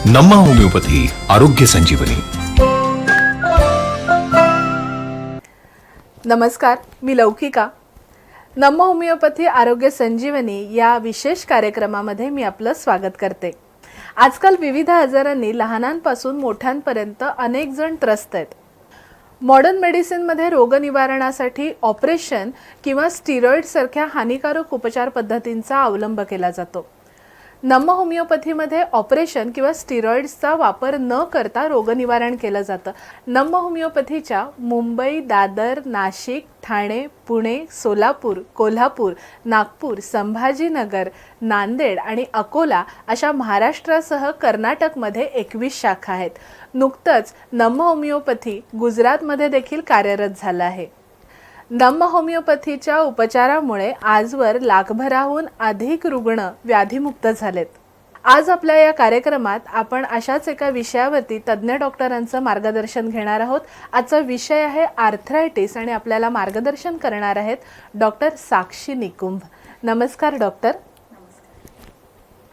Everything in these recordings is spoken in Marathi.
नम्मा होमिओपॅथी आरोग्य संजीवनी. नमस्कार, मी लौकिका. नम्मा होमिओपॅथी आरोग्य संजीवनी या विशेष कार्यक्रमामध्ये मी आपलं स्वागत करते. आजकाल विविध आजारांनी लहानांपासून मोठ्यांपर्यंत अनेक जण त्रस्त आहेत. मॉडर्न मेडिसिनमध्ये रोगनिवारणासाठी ऑपरेशन किंवा स्टिरॉइडसारख्या हानिकारक उपचार पद्धतींचा अवलंब केला जातो. नम्मा होमिओपॅथीमध्ये ऑपरेशन किंवा स्टिरॉइड्सचा वापर न करता रोगनिवारण केलं जातं. नम्मा होमिओपॅथीच्या मुंबई, दादर, नाशिक, ठाणे, पुणे, सोलापूर, कोल्हापूर, नागपूर, संभाजीनगर, नांदेड आणि अकोला अशा महाराष्ट्रासह कर्नाटकमध्ये 21 शाखा आहेत. नुकतंच नम्मा होमिओपॅथी गुजरातमध्ये देखील कार्यरत झालं आहे. नम्मा होमिओपॅथीच्या उपचारामुळे आजवर लाखभराहून अधिक रुग्ण व्याधीमुक्त झालेत. आज आपल्या या कार्यक्रमात आपण अशाच एका विषयावरती तज्ज्ञ डॉक्टरांचं मार्गदर्शन घेणार आहोत. आजचा विषय आहे आर्थरायटिस आणि आपल्याला मार्गदर्शन करणार आहेत डॉक्टर साक्षी निकुंभ. नमस्कार डॉक्टर.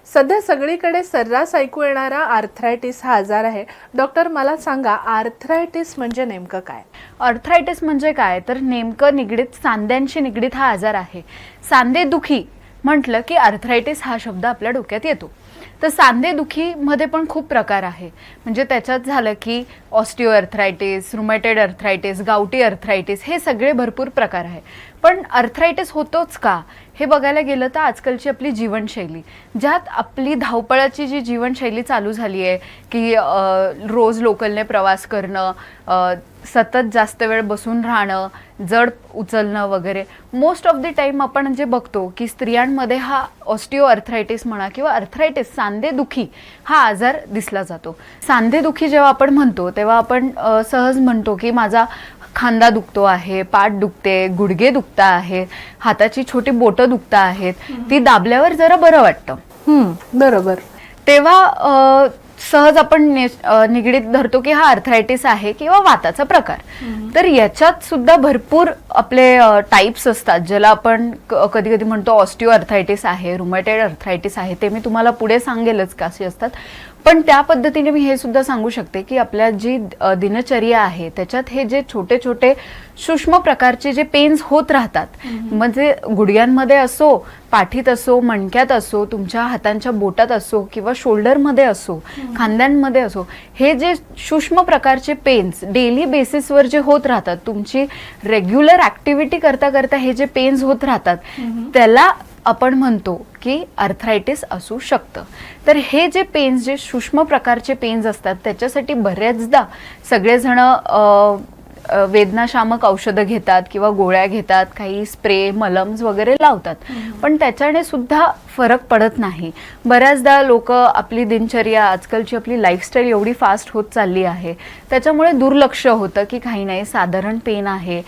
सध्या सगळीकडे सर्रास ऐकू येणारा आर्थरायटिस हा आजार आहे. डॉक्टर, मला सांगा, आर्थरायटिस म्हणजे नेमकं काय? आर्थरायटिस म्हणजे काय तर नेमकं निगडीत सांध्यांशी निगडीत हा आजार आहे. सांधेदुखी म्हटलं की आर्थरायटिस हा शब्द आपल्या डोक्यात येतो. तर सांधेदुखीमध्ये पण खूप प्रकार आहे. म्हणजे त्याच्यात झालं की ऑस्टिओआर्थरायटिस, रुमॅटॉइड आर्थरायटिस, गावठी आर्थरायटिस, हे सगळे भरपूर प्रकार आहे. पण आर्थरायटिस होतोच का हे बघायला गेलं तर आजकालची आपली जीवनशैली, ज्यात आपली धावपळाची जी जीवनशैली चालू झाली आहे की रोज लोकलने प्रवास करणं, सतत जास्त वेळ बसून राहणं, जड उचलणं वगैरे, मोस्ट ऑफ द टाईम आपण जे बघतो की स्त्रियांमध्ये हा ऑस्टिओआर्थरायटिस म्हणा किंवा आर्थरायटिस, सांधेदुखी हा आजार दिसला जातो. सांधेदुखी जेव्हा आपण म्हणतो तेव्हा आपण सहज म्हणतो की माझा खांदा दुखतो आहे, पाठ दुखते, गुडघे दुखता आहे, हाताची छोटी बोटं दुखता आहेत, ती दाबल्यावर जरा बरं वाटतं. बरोबर. तेव्हा सहज आपण निगडीत धरतो की हा आर्थरायटिस आहे किंवा वाताचा प्रकार. तर याच्यात सुद्धा भरपूर आपले टाईप्स असतात, ज्याला आपण कधी कधी म्हणतो ऑस्टिओआर्थरायटिस आहे, रुमॅटॉइड आर्थरायटिस आहे. ते मी तुम्हाला पुढे सांगेलच कसे असतात. पण त्या पद्धतीने मी हे सुद्धा सांगू शकते की आपल्या जी दिनचर्या आहे त्याच्यात हे जे छोटे छोटे सूक्ष्म प्रकारचे जे पेन्स होत राहतात, म्हणजे गुडघ्यांमध्ये असो, पाठीत असो, मणक्यात असो, तुमच्या हातांच्या बोटात असो किंवा शोल्डरमध्ये असो, खांद्यांमध्ये असो, हे जे सूक्ष्म प्रकारचे पेन्स डेली बेसिसवर जे होत राहतात, तुमची रेग्युलर ऍक्टिव्हिटी करता करता हे जे पेन्स होत राहतात, त्याला आपण म्हणतो की आर्थरायटिस असू शकतं. तर हे जे पेन्स, जे सूक्ष्म प्रकारचे पेन्स असतात, त्याच्यासाठी बऱ्याचदा सगळेजण वेदनाशामक औषधं घेतात किंवा गोळ्या घेतात, काही स्प्रे, मलम्स वगैरे लावतात. पण त्याच्याने सुद्धा फरक पडत नाही. बऱ्याचदा लोक आपली दिनचर्या, आजकालची आपली लाईफस्टाईल एवढी फास्ट होत चालली आहे, त्याच्यामुळे दुर्लक्ष होतं की काही नाही, साधारण पेन आहे.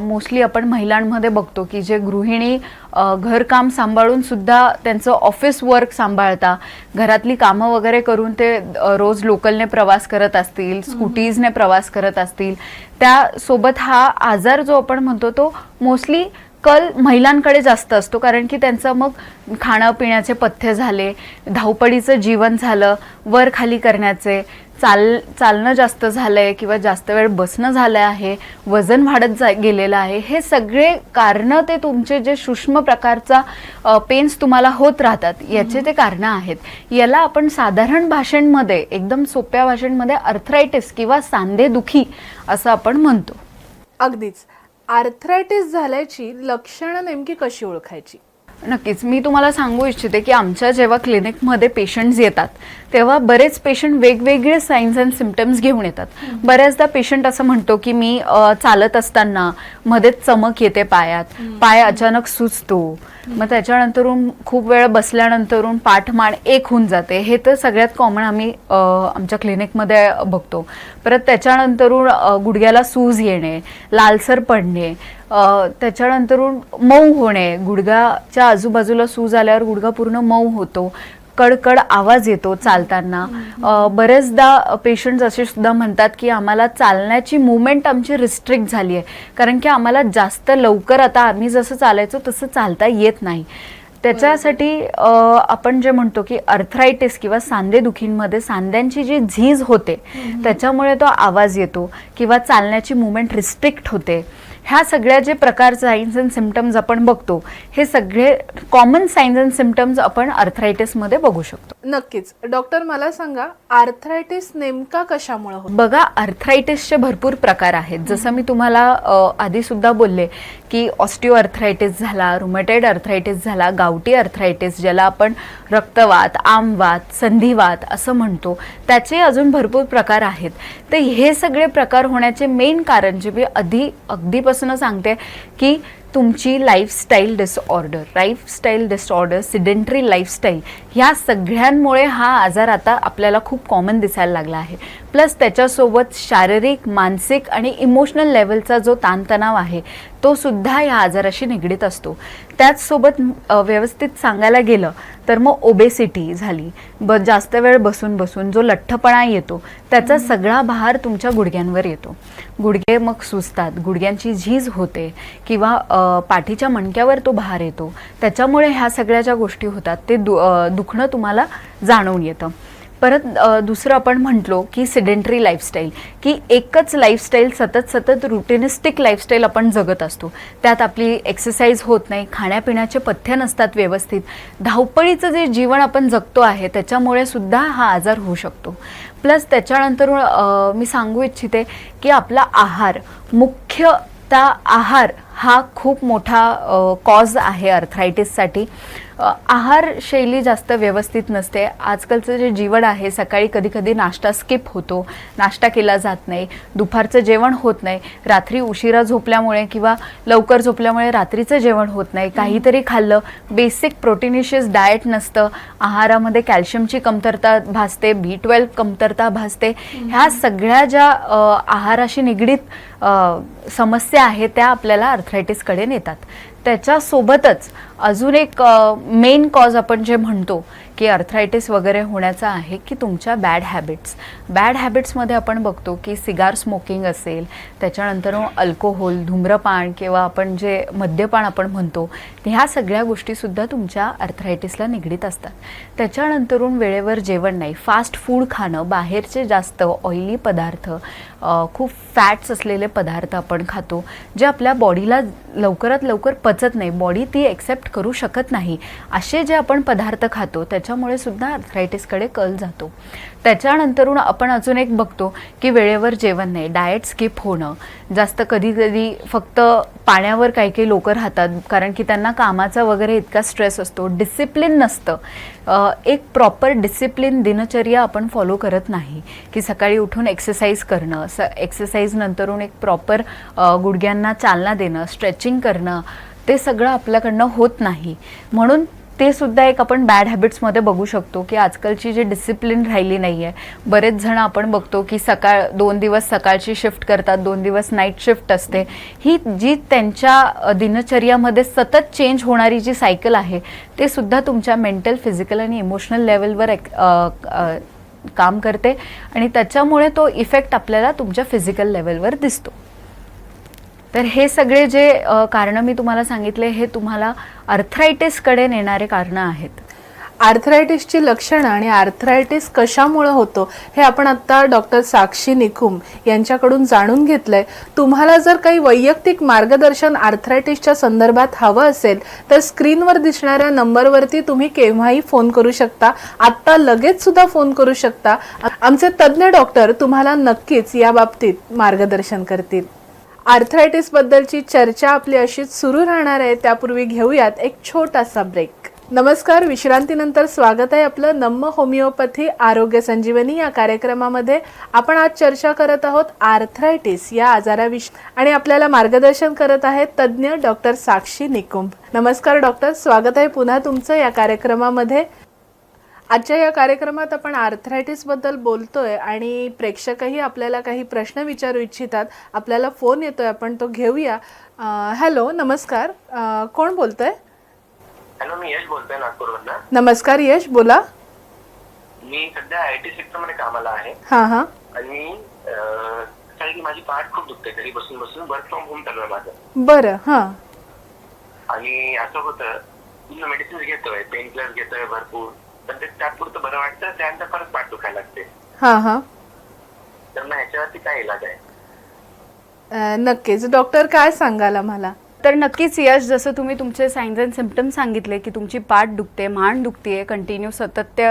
मोस्टली आपण महिलांमध्ये बघतो की जे गृहिणी घरकाम सांभाळून सुद्धा त्यांचं ऑफिस वर्क सांभाळता, घरातली कामं वगैरे करून ते रोज लोकलने प्रवास करत असतील, स्कूटीजने प्रवास करत असतील, त्यासोबत हा आजार जो आपण म्हणतो तो मोस्टली कल महिलांकडे जास्त असतो. कारण की त्यांचं मग खाणं पिण्याचे पथ्य झाले, धावपळीचं जीवन झालं, वर खाली करण्याचे, चालणं जास्त झालंय किंवा जास्त वेळ बसणं झालं आहे, वजन वाढत गेलेलं आहे. हे सगळे कारणं, ते तुमचे जे सूक्ष्म प्रकारचा पेन्स तुम्हाला होत राहतात, याचे ते कारणं आहेत. याला आपण साधारण भाषेमध्ये, एकदम सोप्या भाषेमध्ये आर्थरायटिस किंवा सांधेदुखी असं आपण म्हणतो. अगदीच. आर्थरायटिस झाल्याची लक्षणं नेमकी कशी ओळखायची? नक्कीच. मी तुम्हाला सांगू इच्छिते की आमच्या जेव्हा क्लिनिकमध्ये पेशंट्स येतात तेव्हा बरेच पेशंट वेगवेगळे साईन्स अँड सिम्पटम्स घेऊन येतात. बऱ्याचदा पेशंट असं म्हणतो की मी चालत असताना मध्येच चमक येते पायात, पाय अचानक सुजतो, मग त्याच्यानंतरून खूप वेळ बसल्यानंतरून पाठमान एक होऊन जाते. हे तर सगळ्यात कॉमन आम्ही आमच्या क्लिनिकमध्ये बघतो. परत त्याच्यानंतरून गुडघ्याला सूज येणे, लालसर पडणे, त्याच्यानंतरून मऊ होणे, गुडघ्याच्या आजूबाजूला सूज आल्यावर गुडघा पूर्ण मऊ होतो, कडकड आवाज येतो चालताना. बरेचदा पेशंट्स असे सुद्धा म्हणतात की आम्हाला चालण्याची मूवमेंट आमची रिस्ट्रिक्ट झाली आहे, कारण की आम्हाला जास्त लवकर आता आम्ही जसं चालायचो तसं चालता येत नाही. त्याच्यासाठी आपण जे म्हणतो की अर्थरायटिस किंवा सांधेदुखींमध्ये सांध्यांची जी झीज होते त्याच्यामुळे तो आवाज येतो किंवा चालण्याची मुवमेंट रिस्ट्रिक्ट होते. ह्या सगळ्या जे प्रकार सायन्स अँड सिम्पटम्स आपण बघतो हे सगळे कॉमन सायन्स अँड सिम्पटम्स आपण अर्थरायटिसमध्ये बघू शकतो. नक्कीच. डॉक्टर मला सांगा, आर्थरायटिस नेमका कशामुळे होतो? बघा, अर्थरायटिसचे भरपूर प्रकार आहेत. जसं मी तुम्हाला आधी सुद्धा बोलले की ऑस्टिओ अर्थरायटिस झाला, रुमॅटॉइड अर्थरायटिस झाला, गावठी अर्थरायटिस ज्याला आपण रक्तवात, आमवात, संधिवात असं म्हणतो, त्याचे अजून भरपूर प्रकार आहेत. तर हे सगळे प्रकार होण्याचे मेन कारण जे मी अगदीपासून सांगते की तुमची लाईफस्टाईल डिसऑर्डर, सिडेंटरी लाईफस्टाईल, ह्या सगळ्यांमुळे हा आजार आता आपल्याला खूप कॉमन दिसायला लागला आहे. प्लस त्याच्यासोबत शारीरिक, मानसिक आणि इमोशनल लेवलचा जो ताणतणाव आहे तो सुद्धा ह्या आजाराशी निगडीत असतो. त्याचसोबत व्यवस्थित सांगायला गेलं तर मग ओबेसिटी झाली, जास्त वेळ बसून बसून जो लठ्ठपणा येतो त्याचा सगळा भार तुमच्या गुडघ्यांवर येतो. गुडघे मग सुजतात, गुडघ्यांची झीज होते किंवा पाठीच्या मणक्यावर तो भार येतो. त्याच्यामुळे ह्या सगळ्या ज्या गोष्टी होतात ते दुखणं तुम्हाला जाणवून येतं. परत दुसरं आपण म्हटलो की सिडेंटरी लाईफस्टाईल, की एकच लाईफस्टाईल सतत रुटिनिस्टिक लाईफस्टाईल आपण जगत असतो. त्यात आपली एक्सरसाइज होत नाही, खाण्यापिण्याचे पथ्य नसतात व्यवस्थित, धावपळीचं जे जीवन आपण जगतो आहे त्याच्यामुळे सुद्धा हा आजार होऊ शकतो. प्लस त्याच्यानंतर मी सांगू इच्छिते की आपला आहार, मुख्यतः आहार हा खूप मोठा कॉज आहे अर्थरायटिससाठी. आहारशैली जास्त व्यवस्थित नसते. आजकालचं जे जीवन आहे, सकाळी कधी नाश्ता स्किप होतो, नाश्ता केला जात नाही, दुपारचं जेवण होत नाही, रात्री उशिरा झोपल्यामुळे किंवा लवकर झोपल्यामुळे रात्रीचं जेवण होत नाही, काहीतरी खाल्लं, बेसिक प्रोटीनिशियस डाएट नसतं, आहारामध्ये कॅल्शियमची कमतरता भासते, B12 कमतरता भासते. ह्या सगळ्या ज्या आहाराशी निगडीत समस्या आहेत त्या आपल्याला अर्थरायटिसकडे नेतात. त्याच्यासोबतच अजून एक मेन कॉज आपण जे म्हणतो की अर्थरायटिस वगैरे होण्याचा आहे की तुमच्या बॅड हॅबिट्समध्ये आपण बघतो की सिगार स्मोकिंग असेल, त्याच्यानंतर अल्कोहोल, धूम्रपान किंवा आपण जे मद्यपान आपण म्हणतो, ह्या सगळ्या गोष्टीसुद्धा तुमच्या अर्थरायटिसला निगडीत असतात. त्याच्यानंतरून वेळेवर जेवण नाही, फास्ट फूड खाणं, बाहेरचे जास्त ऑइली पदार्थ, खूप फॅट्स असलेले पदार्थ आपण खातो जे आपल्या बॉडीला लवकरात लवकर पचत नाही, बॉडी ती एक्सेप्ट करू शकत नाही, असे जे आपण पदार्थ खातो त्याच्यामुळे सुद्धा अर्थरायटिसकडे कल जातो. त्याच्यानंतरून आपण अजून एक बघतो की वेळेवर जेवण नाही, डाएट स्किप होणं, जास्त कधी फक्त पाण्यावर काही लोक राहतात कारण की त्यांना कामाचा वगैरे इतका स्ट्रेस असतो, डिसिप्लिन नसतं, एक प्रॉपर डिसिप्लिन दिनचर्या आपण फॉलो करत नाही की सकाळी उठून एक्सरसाइज करणं, एक्सरसाइज नंतरून एक प्रॉपर गुडघ्यांना चालना देणं, स्ट्रेचिंग करणं, ते सगळं आपल्याकडनं होत नाही. म्हणून ते सुद्धा एक आपण बॅड हॅबिट्समध्ये बघू शकतो की आजकालची जी डिसिप्लिन राहिली नाही आहे. बरेच जण आपण बघतो की 2 दिवस सकाळची शिफ्ट करतात, 2 दिवस नाईट शिफ्ट असते. ही जी त्यांच्या दिनचर्यामध्ये सतत चेंज होणारी जी सायकल आहे ते सुद्धा तुमच्या मेंटल, फिजिकल आणि इमोशनल लेवलवर काम करते आणि त्याच्यामुळे तो इफेक्ट आपल्याला तुमच्या फिजिकल लेवलवर दिसतो. तर हे सगळे जे कारणं मी तुम्हाला सांगितले हे तुम्हाला अर्थरायटिसकडे नेणारे कारणं आहेत. आर्थरायटिसची लक्षणं आणि आर्थरायटिस कशामुळे होतो हे आपण आता डॉक्टर साक्षी निकुम यांच्याकडून जाणून घेतलंय. तुम्हाला जर काही वैयक्तिक मार्गदर्शन आर्थरायटिसच्या संदर्भात हवं असेल तर स्क्रीनवर दिसणाऱ्या नंबरवरती तुम्ही केव्हाही फोन करू शकता, आत्ता लगेच सुद्धा फोन करू शकता. आमचे तज्ज्ञ डॉक्टर तुम्हाला नक्कीच या बाबतीत मार्गदर्शन करतील. आर्थरायटिस बद्दलची चर्चा आपली अशीच सुरू राहणार आहे. त्यापूर्वी घेऊयात एक छोटासा ब्रेक. नमस्कार, विश्रांतीनंतर स्वागत आहे आपलं नम्म होमिओपॅथी आरोग्य संजीवनी या कार्यक्रमामध्ये. आपण आज चर्चा करत आहोत आर्थरायटिस या आजाराविषयी आणि आपल्याला मार्गदर्शन करत आहेत तज्ज्ञ डॉक्टर साक्षी निकुम. नमस्कार डॉक्टर, स्वागत आहे पुन्हा तुमचं या कार्यक्रमामध्ये. आजच्या या कार्यक्रमात आपण आर्थरायटिस बद्दल बोलतोय आणि प्रेक्षकही आपल्याला काही प्रश्न विचारू इच्छितात. आपल्याला फोन येतोय, आपण तो घेऊया. हॅलो, नमस्कार, कोण बोलतोय? हॅलो, मी यश बोलतोय नागपूरवरून. नमस्कार यश, बोला. मी सध्या आयटी सेक्टर मध्ये कामाला आहे. हा. आणि की माझी पाठ खूप दुखते, घरी बसून वर्क फ्रॉम होम चालू आहे माझं. बरं. हा. आणि असं होतं मेडिसिन घेतोय, पेन किलर घेतोय भरपूर, पण ते तात्पुरतं बरं वाटतं, त्यानंतर परत पाठ दुखायला लागते. हां हां. तर मग ह्याच्यावरती काय इलाज आहे? नक्कीच डॉक्टर काय सांगाल आम्हाला? तर नक्कीच यश, जसं तुम्ही तुमचे सायन्स अँड सिम्पटम्स सांगितले की तुमची पाठ दुखते, मान दुखते, कंटिन्यू सतत ते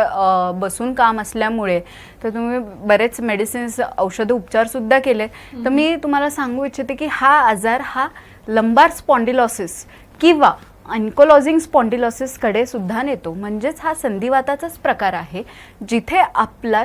बसून काम असल्यामुळे, तर तुम्ही बरेच मेडिसिन्स, औषधं, उपचारसुद्धा केले. तर मी तुम्हाला सांगू इच्छिते की हा आजार हा लंबार स्पॉन्डिलॉसिस किंवा अँकोलॉजिंग स्पॉन्डिलॉसिसकडे सुद्धा नेतो. म्हणजेच हा संधिवाताचाच प्रकार आहे, जिथे आपला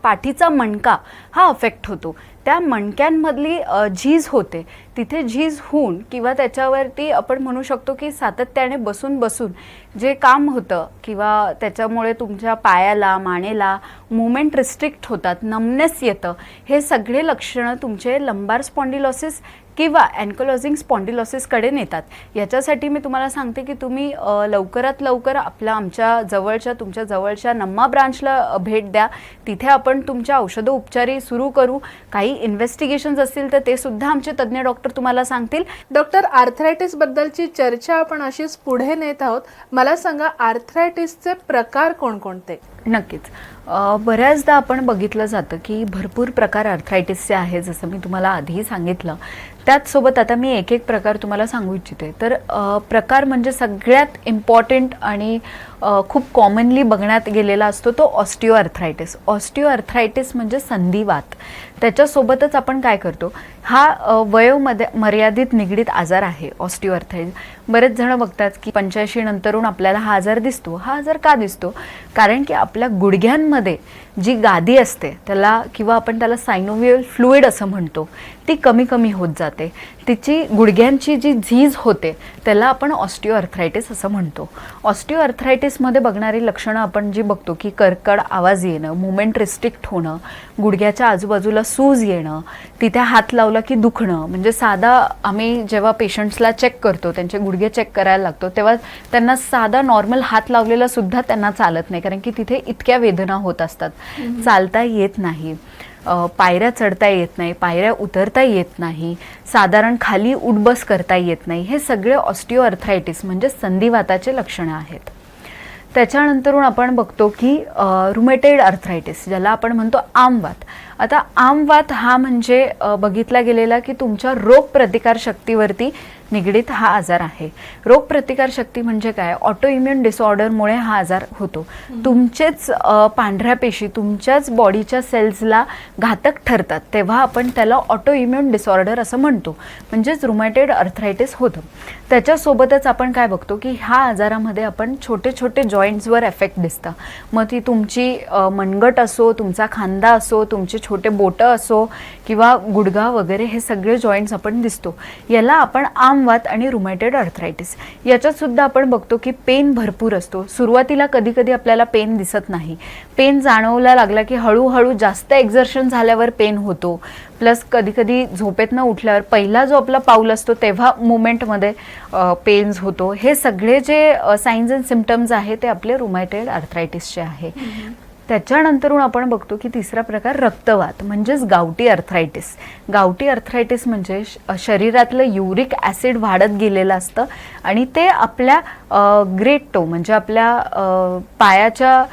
पाठीचा मणका हा अफेक्ट होतो. त्या मणक्यांमधली झीज होते, तिथे झीज होऊन किंवा त्याच्यावरती आपण म्हणू शकतो की सातत्याने बसून बसून जे काम होतं किंवा त्याच्यामुळे तुमच्या पायाला, मानेला मुवमेंट रिस्ट्रिक्ट होतात, नमनेस येतं, हे सगळे लक्षणं तुमचे लंबार स्पॉन्डिलॉसिस किंवा अँकोलॉजिंग स्पॉन्डिलॉसिसकडे नेतात. याच्यासाठी मी तुम्हाला सांगते की तुम्ही लवकरात लवकर आमच्या जवळच्या, तुमच्या जवळच्या नम्मा ब्रांचला भेट द्या. तिथे आपण तुमच्या औषधं उपचारी सुरू करू. काही इन्व्हेस्टिगेशन्स असतील तर ते सुद्धा आमचे तज्ज्ञ डॉक्टर तुम्हाला सांगतील. डॉक्टर, आर्थरायटिस बद्दलची चर्चा आपण अशीच पुढे नेत आहोत. मला सांगा, आर्थरायटिसचे प्रकार कोणकोणते? नक्कीच. बऱ्याचदा आपण बघितलं जातं की भरपूर प्रकार आर्थरायटिसचे आहे, जसं मी तुम्हाला आधीही सांगितलं. त्याचसोबत आता मी एक एक प्रकार तुम्हाला सांगू इच्छिते. तर प्रकार म्हणजे सगळ्यात इम्पॉर्टंट आणि खूप कॉमनली बघण्यात गेलेला असतो तो ऑस्टिओआर्थरायटिस. ऑस्टिओआर्थरायटिस म्हणजे संधिवात. त्याच्यासोबतच आपण काय करतो, हा मर्यादित निगडीत आजार आहे ऑस्टिओआर्थरायटिस. बरेच जण बघतात की 85 नंतरून आपल्याला हा आजार दिसतो. हा आजार का दिसतो? कारण की आपल्या गुडघ्यांमध्ये जी गादी असते त्याला, किंवा आपण त्याला सायनोव्हियल फ्लुइड असं म्हणतो, ती कमी कमी होत जाते. तिची गुडघ्यांची जी झीज होते त्याला आपण ऑस्टिओआर्थरायटिस असं म्हणतो. ऑस्टिओआर्थरायटिसमध्ये बघणारी लक्षणं आपण जी बघतो की कर्कड आवाज येणं, मुवमेंट रिस्ट्रिक्ट होणं, गुडघ्याच्या आजूबाजूला सूज येणं, तिथे हात लावला की दुखणं. म्हणजे साधा आम्ही जेव्हा पेशंट्सला चेक करतो, त्यांचे गुडघे चेक करायला लागतो, तेव्हा त्यांना साधा नॉर्मल हात लावलेला सुद्धा त्यांना चालत नाही, कारण की तिथे इतक्या वेदना होत असतात. चालता येत नाही, पायऱ्या चढता येत नाही, पायऱ्या उतरता येत नाही, साधारण खाली उठबस करता येत नाही. हे सगळे ऑस्टिओआर्थरायटिस म्हणजे संधिवाताचे लक्षणं आहेत. त्याच्यानंतरून आपण बघतो की रुमेटेड आर्थरायटिस, ज्याला आपण म्हणतो आमवात. आता आमवात हा म्हणजे बघितला गेलेला की तुमच्या रोगप्रतिकारशक्तीवरती निगडीत हा आजार आहे. रोगप्रतिकारशक्ती म्हणजे काय? ऑटो इम्युन डिसऑर्डरमुळे हा आजार होतो. तुमचेच पांढऱ्या पेशी तुमच्याच बॉडीच्या सेल्सला घातक ठरतात, तेव्हा आपण त्याला ऑटो इम्युन डिसऑर्डर असं म्हणतो, म्हणजेच रुमॅटेड आर्थरायटिस होतं. त्याच्यासोबतच आपण काय बघतो की ह्या आजारामध्ये आपण छोटे छोटे जॉईंट्सवर एफेक्ट दिसतं. मग ती तुमची मनगट असो, तुमचा खांदा असो, तुमचे छोटे बोटं असो किंवा गुडघा वगैरे, हे सगळे जॉईंट्स आपण दिसतो. याला आपण आमवात आणि रुमॅटेड आर्थरायटिस. याच्यात सुद्धा आपण बघतो की पेन भरपूर असतो. सुरुवातीला कधी कधी आपल्याला पेन दिसत नाही, पेन जाणवला लागला की हळूहळू जास्त एक्झर्शन झाल्यावर पेन होतो. प्लस कधी कधी झोपेतनं उठल्यावर पहिला जो आपला पाऊल असतो तेव्हा मुवमेंटमध्ये पेन्स होतो. हे सगळे जे साइन्स अँड सिम्पटम्स आहे ते आपले रुमॅटेड आर्थरायटिसचे आहे. त्याच्यानंतरून आपण बघतो की तिसरा प्रकार रक्तवात म्हणजेच गावठी आर्थरायटिस. गावठी आर्थरायटिस म्हणजे शरीरातलं युरिक ॲसिड वाढत गेलेलं असतं आणि ते आपल्या ग्रेट टो म्हणजे आपल्या पायाच्या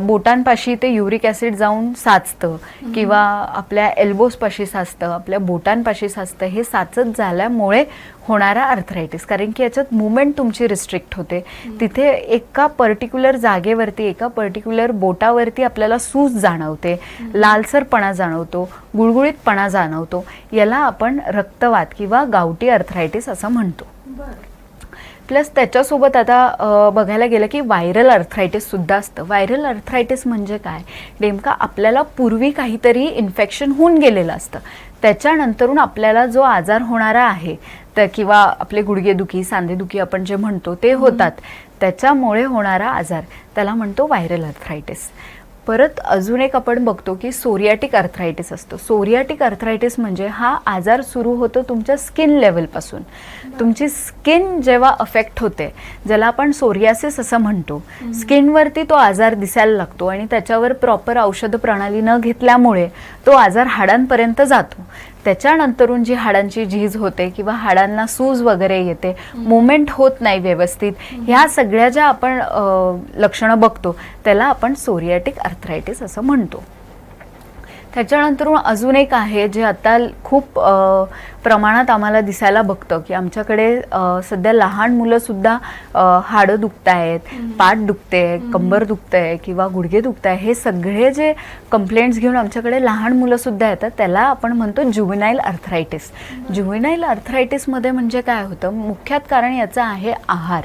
बोटांपाशी ते युरिक ॲसिड जाऊन साचतं किंवा आपल्या एल्बोजपाशी साचतं, आपल्या बोटांपाशी साचतं. हे साचत झाल्यामुळे होणारा आर्थरायटिस, कारण की याच्यात मुवमेंट तुमची रिस्ट्रिक्ट होते. तिथे एका पर्टिक्युलर जागेवरती, एका पर्टिक्युलर बोटावरती आपल्याला सूज जाणवते, लालसरपणा जाणवतो, गुळगुळीतपणा जाणवतो. याला आपण रक्तवात किंवा गावठी आर्थरायटिस असं म्हणतो. प्लस त्याच्यासोबत आता बघायला गेलं की व्हायरल आर्थरायटिस सुद्धा असतं. व्हायरल आर्थरायटिस म्हणजे काय? नेमका आपल्याला पूर्वी काहीतरी इन्फेक्शन होऊन गेलेलं असतं, त्याच्यानंतरून आपल्याला जो आजार होणारा आहे तर किंवा आपले गुडघेदुखी, सांधेदुखी आपण जे म्हणतो ते होतात, त्याच्यामुळे होणारा आजार त्याला म्हणतो व्हायरल आर्थरायटिस. परत अजून एक आपण बघतो की सोरियाटिक आर्थरायटिस असतो. सोरियाटिक आर्थरायटिस म्हणजे हा आजार सुरू होतो तुमच्या स्किन लेवलपासून. तुमची स्किन जेव्हा अफेक्ट होते, ज्याला आपण सोरियासिस असं म्हणतो, स्किनवरती तो आजार दिसायला लागतो आणि त्याच्यावर प्रॉपर औषध प्रणाली न घेतल्यामुळे तो आजार हाडांपर्यंत जातो. त्याच्यानंतरून जी हाडांची झीज होते किंवा हाडांना सूज वगैरे येते, मुवमेंट होत नाही व्यवस्थित, ह्या सगळ्या ज्या आपण लक्षणं बघतो त्याला आपण सोरियाटिक आर्थरायटिस असं म्हणतो. त्याच्यानंतरून अजून एक आहे जे आता खूप प्रमाणात आम्हाला दिसायला बघतं की आमच्याकडे सध्या लहान मुलंसुद्धा हाडं दुखत आहेत, पाठ दुखते, कंबर दुखते किंवा गुडघे दुखत आहे, हे सगळे जे कंप्लेंट्स घेऊन आमच्याकडे लहान मुलंसुद्धा येतात त्याला आपण म्हणतो ज्युव्हेनाईल आर्थरायटिस. ज्युव्हेनाईल आर्थरायटिसमध्ये म्हणजे काय होतं, मुख्यत कारण याचं आहे आहार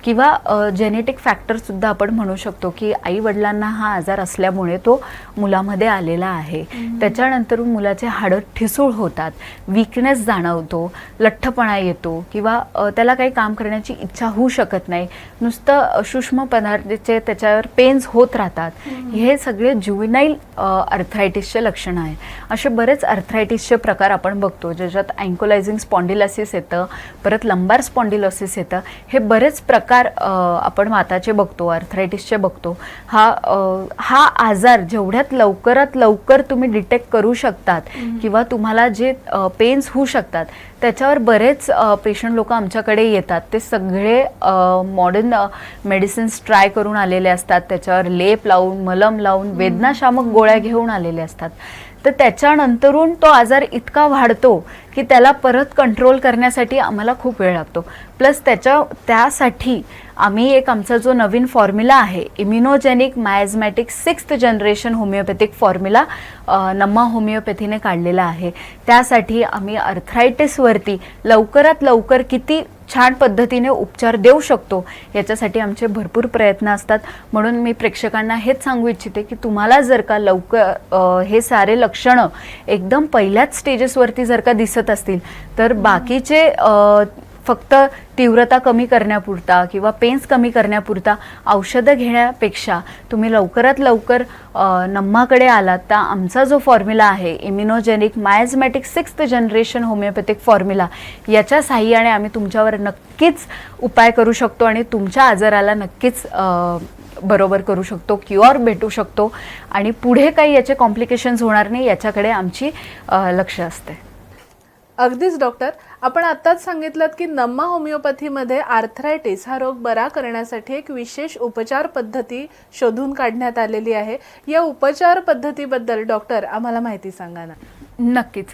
किंवा जेनेटिक फॅक्टरसुद्धा आपण म्हणू शकतो की आई वडिलांना हा आजार असल्यामुळे तो मुलामध्ये आलेला आहे. त्याच्यानंतर मुलाचे हाडं ठिसूळ होतात, वीकनेस जाणवतो, लठ्ठपणा येतो किंवा त्याला काही काम करण्याची इच्छा होऊ शकत नाही, नुसतं सूक्ष्म पदार्थाचे त्याच्यावर पेन्स होत राहतात. हे सगळे ज्युव्हेनाईल आर्थरायटिसचे लक्षणं आहे. असे बरेच आर्थरायटिसचे प्रकार आपण बघतो ज्याच्यात अँकोलायझिंग स्पॉन्डिलोसिस येतं, परत लंबार स्पॉन्डिलोसिस येतं. हे बरेच प्रकार आपण माताचे बघतो, आर्थरायटिसचे बघतो. हा आजार जेवढ्यात लवकरात लवकर तुम्ही डिटेक्ट करू शकतात किंवा तुम्हाला जे पेन्स होऊ शकतात त्याच्यावर बरेच पेशंट लोक आमच्याकडे येतात. ते सगळे मॉडर्न मेडिसिन्स ट्राय करून आलेले असतात, त्याच्यावर लेप लावून, मलम लावून, वेदनाशामक गोळ्या घेऊन आलेले असतात. तर त्याच्यानंतरून तो आजार इतका वाढतो की त्याला परत कंट्रोल करण्यासाठी आम्हाला खूप वेळ लागतो. प्लस त्यासाठी आम्ही एक आमचा जो नवीन फॉर्म्युला आहे, immunogenic miasmatic 6th generation homeopathic formula नम्मा होमिओपॅथीने काढलेला आहे. त्यासाठी आम्ही आर्थरायटिसवरती लवकरात लवकर किती छान पद्धतीने उपचार देऊ शकतो याच्यासाठी आमचे भरपूर प्रयत्न असतात. म्हणून मी प्रेक्षकांना हेच सांगू इच्छिते की तुम्हाला जर का लवकर हे सारे लक्षणं एकदम पहिल्याच स्टेजेसवरती जर का दिसत असतील तर बाकीचे फक्त तीव्रता कमी करण्यापुरता किंवा पेन्स कमी करण्यापुरता औषधं घेण्यापेक्षा तुम्ही लवकरात लवकर नम्माकडे आलात तर आमचा जो फॉर्म्युला आहे immunogenic miasmatic 6th generation homeopathic formula, याच्या साहाय्याने आम्ही तुमच्यावर नक्कीच उपाय करू शकतो आणि तुमच्या आजाराला नक्कीच बरोबर करू शकतो, क्युअर भेटू शकतो आणि पुढे काही याचे कॉम्प्लिकेशन्स होणार नाही याच्याकडे आमची लक्ष असते. अगदीच डॉक्टर, आपण आत्ताच सांगितलं की नम्मा होमिओपॅथीमध्ये आर्थरायटिस हा रोग बरा करण्यासाठी एक विशेष उपचार पद्धती शोधून काढण्यात आलेली आहे. या उपचार पद्धतीबद्दल डॉक्टर आम्हाला माहिती सांगा ना. नक्कीच.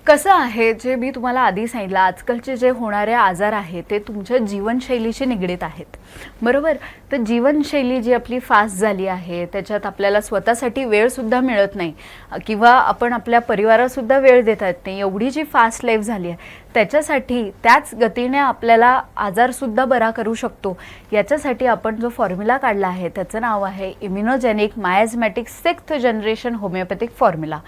कसं आहे, जे मी तुम्हाला आधी सांगितलं, आजकालचे जे होणारे आजार आहेत ते तुमच्या जीवनशैलीशी निगडीत आहेत, बरोबर. तर जीवनशैली जी आपली फास्ट झाली आहे त्याच्यात आपल्याला स्वतःसाठी वेळसुद्धा मिळत नाही किंवा आपण आपल्या परिवारासुद्धा वेळ देता येत नाही, एवढी जी फास्ट लाईफ झाली आहे त्याच्यासाठी त्याच गतीने आपल्याला आजारसुद्धा बरा करू शकतो याच्यासाठी आपण जो फॉर्म्युला काढला आहे त्याचं नाव आहे immunogenic miasmatic 6th generation homeopathic formula.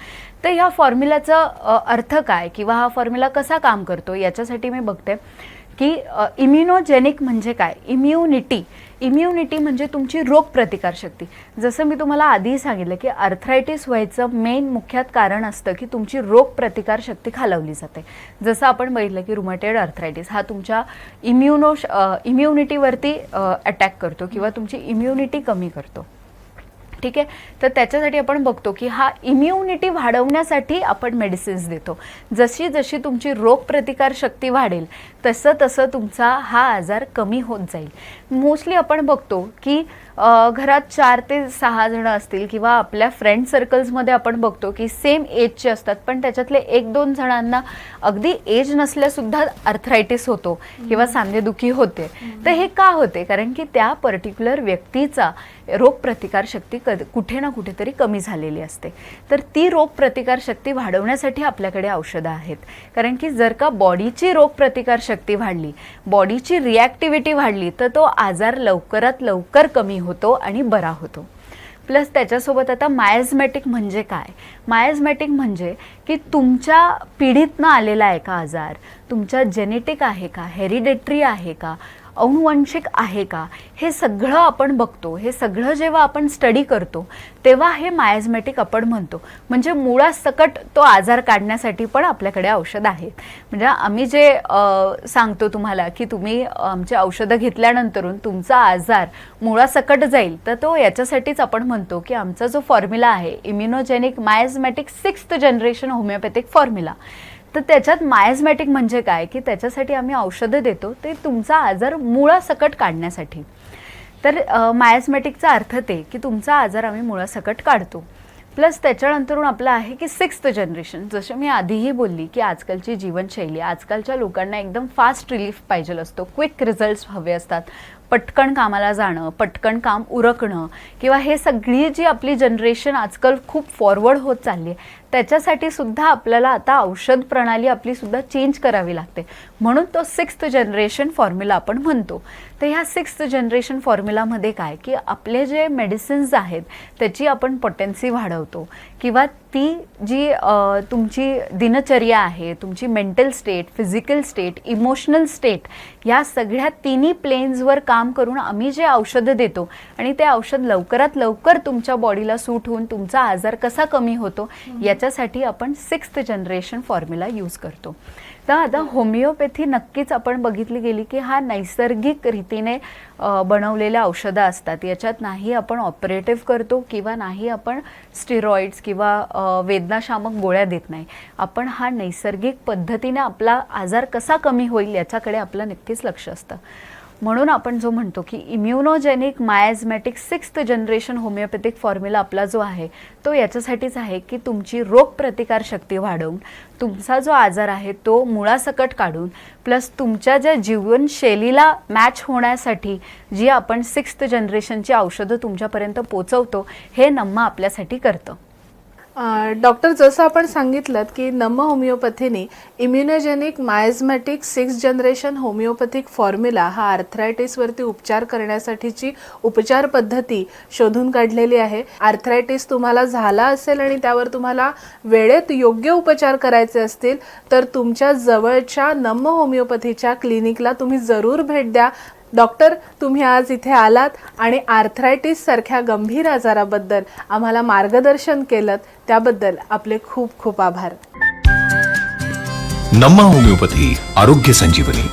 तर ह्या फॉर्म्युलाचा अर्थ काय किंवा हा फॉर्म्युला कसा काम करतो याच्यासाठी मी बघते की इम्युनोजेनिक म्हणजे काय. इम्युनिटी म्हणजे तुमची रोगप्रतिकारशक्ती. जसं मी तुम्हाला आधी सांगितलं की आर्थरायटिस व्हायचं मेन मुख्यात कारण असतं की तुमची रोगप्रतिकारशक्ती खालावली जाते. जसं आपण बघितलं की रुमॅटॉइड आर्थरायटिस हा तुमच्या इम्युनिटीवरती अटॅक करतो किंवा तुमची इम्युनिटी कमी करतो, ठीक आहे. तर त्याच्यासाठी आपण बघतो की हा इम्युनिटी वाढवण्यासाठी आपण मेडिसिन्स देतो. जशी जशी तुमची रोगप्रतिकार शक्ती वाढेल तसं तसं तुमचा हा आजार कमी होत जाईल. मोस्टली आपण बघतो की घरात 4 ते 6 जण असतील किंवा आपल्या फ्रेंड सर्कल्समध्ये आपण बघतो की सेम एजचे असतात पण त्याच्यातले 1-2 जणांना अगदी एज नसल्यासुद्धा आर्थरायटिस होतो किंवा सांधेदुखी होते. तर हे का होते, कारण की त्या पर्टिक्युलर व्यक्तीचा रोगप्रतिकार शक्ती कुठे ना कुठेतरी कमी झालेली असते. तर ती रोगप्रतिकार शक्ती वाढवण्यासाठी आपल्याकडे औषधं आहेत, कारण की जर का बॉडीची रोगप्रतिकार शक्ती वाढली, बॉडीची रिॲक्टिव्हिटी वाढली तर तो आजार लवकरात लवकर कमी होतो आणि बरा होतो. प्लस त्याच्यासोबत आता मायझमॅटिक म्हणजे काय. मायझमॅटिक म्हणजे की तुमच्या पिढीतनं आलेला आहे का आजार, तुमच्या जेनेटिक आहे का, हेरिडेटरी आहे का, अनुवंशिक आहे का, हे सगळं आपण बघतो. हे सगळं जेव्हा आपण स्टडी करतो तेव्हा हे मायझमॅटिक आपण म्हणतो. म्हणजे मुळासकट तो आजार काढण्यासाठी पण आपल्याकडे औषध आहेत. म्हणजे आम्ही जे सांगतो तुम्हाला की तुम्ही आमचे औषधं घेतल्यानंतरून तुमचा आजार मुळासकट जाईल, तर तो याच्यासाठीच आपण म्हणतो की आमचा जो फॉर्म्युला आहे immunogenic miasmatic 6th generation homeopathic formula, तर त्याच्यात मायाझमॅटिक म्हणजे काय की त्याच्यासाठी आम्ही औषधं देतो ते तुमचा आजार मुळासकट काढण्यासाठी. तर मायाझमॅटिकचा अर्थ ते की तुमचा आजार आम्ही मुळासकट काढतो. प्लस त्याच्यानंतरून आपलं आहे की 6th जनरेशन. जसं मी आधीही बोलली की आजकालची जीवनशैली, आजकालच्या लोकांना एकदम फास्ट रिलीफ पाहिजे असतो, क्विक रिझल्ट्स हवे असतात, पटकन कामाला जाणं, पटकन काम उरकणं, किंवा हे सगळी जी आपली जनरेशन आजकाल खूप फॉरवर्ड होत चालली आहे त्याच्यासाठी सुद्धा आपल्याला आता औषध प्रणाली आपली सुद्धा चेंज करावी लागते. म्हणून तो 6th जनरेशन फॉर्म्युला आपण म्हणतो. तर ह्या 6th जनरेशन फॉर्म्युलामध्ये काय की आपले जे मेडिसिन्स आहेत त्याची आपण पोटेन्सी वाढवतो, किंवा ती जी तुमची दिनचर्या आहे, तुमची mental state, physical state, emotional state, या सगळ्या तिन्ही प्लेन्सवर काम करून आम्ही जे औषधं देतो आणि ते औषध लवकरात लवकर तुमच्या बॉडीला सूट होऊन तुमचा आजार कसा कमी होतो याच्यासाठी आपण 6th जनरेशन फॉर्म्युला यूज करतो. तर आता होमिओपॅथी नक्कीच आपण बघितली गेली की हा नैसर्गिक रीतीने बनवलेल्या औषधं असतात. याच्यात नाही आपण ऑपरेटिव्ह करतो किंवा नाही आपण स्टिरॉइड्स किंवा वेदनाशामक गोळ्या देत नाही. आपण हा नैसर्गिक पद्धतीने आपला आजार कसा कमी होईल याच्याकडे आपलं नक्कीच लक्ष असतं. म्हणून आपण जो म्हणतो की immunogenic miasmatic 6th generation homeopathic formula आपला जो आहे तो याच्यासाठीच आहे की तुमची रोगप्रतिकार शक्ती वाढवून तुमचा जो आजार आहे तो मुळासकट काढून, प्लस तुमच्या ज्या जीवनशैलीला मॅच होण्यासाठी जी आपण 6th जनरेशनची औषधं तुमच्यापर्यंत पोचवतो हे नम्मा आपल्यासाठी करतं. डॉक्टर, जसं आपण सांगितलं की नम्मा होमिओपॅथीने immunogenic miasmatic 6th generation homeopathic formula हा आर्थरायटिसवरती उपचार करण्यासाठीची उपचार पद्धती शोधून काढलेली आहे. आर्थरायटिस तुम्हाला झाला असेल आणि त्यावर तुम्हाला वेळेत योग्य उपचार करायचे असतील तर तुमच्या जवळच्या नम्मा होमिओपॅथीच्या क्लिनिकला तुम्ही जरूर भेट द्या. डॉक्टर, तुम्ही आज इथे आलात आणि आर्थरायटिस सारख्या गंभीर आजाराबद्दल आम्हाला मार्गदर्शन केलं त्याबद्दल आपले खूप खूप आभार. नम्मा होमिओपॅथी आरोग्य संजीवनी.